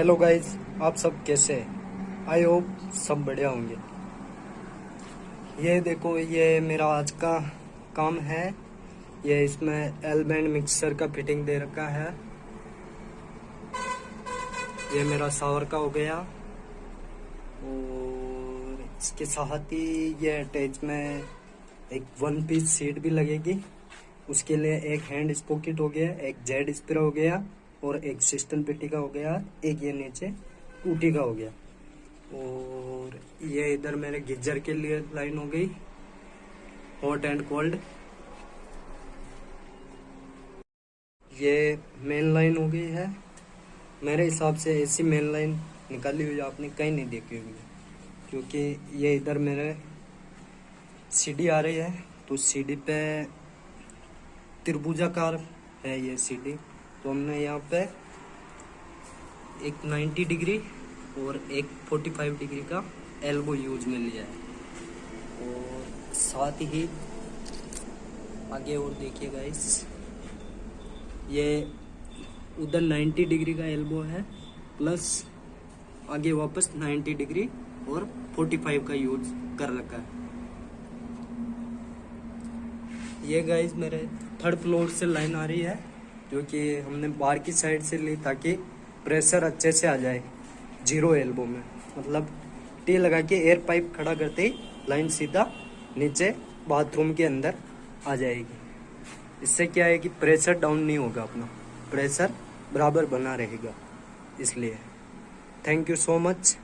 Hello guys, आप सब कैसे हैं? आई होप सब बढ़िया होंगे। ये देखो, ये मेरा आज का काम है। ये इसमें एल बैंड मिक्सर का फिटिंग दे रखा है। ये मेरा शावर का हो गया और इसके साथ ही ये अटैच में एक वन पीस सीट भी लगेगी। उसके लिए एक हैंड स्पॉकेट हो गया, एक जेड स्प्रे हो गया और एक सिस्टम पेटी का हो गया, एक ये नीचे ऊटी का हो गया। और ये इधर मेरे गीजर के लिए लाइन हो गई, हॉट एंड कोल्ड। ये मेन लाइन हो गई है। मेरे हिसाब से ऐसी मेन लाइन निकाली हुई आपने कहीं नहीं देखी होगी, क्योंकि ये इधर मेरे सीडी आ रही है, तो सीडी पे त्रिभुजाकार है ये सीडी। तो हमने यहाँ पे एक 90 डिग्री और एक 45 डिग्री का एल्बो यूज में लिया है। और साथ ही आगे और देखिए गाइस, ये उधर 90 डिग्री का एल्बो है, प्लस आगे वापस 90 डिग्री और 45 का यूज कर रखा है। ये गाइस मेरे थर्ड फ्लोर से लाइन आ रही है, क्योंकि हमने बाहर की साइड से ली ताकि प्रेशर अच्छे से आ जाए जीरो एल्बो में। मतलब टी लगा के एयर पाइप खड़ा करते ही लाइन सीधा नीचे बाथरूम के अंदर आ जाएगी। इससे क्या है कि प्रेशर डाउन नहीं होगा, अपना प्रेशर बराबर बना रहेगा। इसलिए थैंक यू सो मच।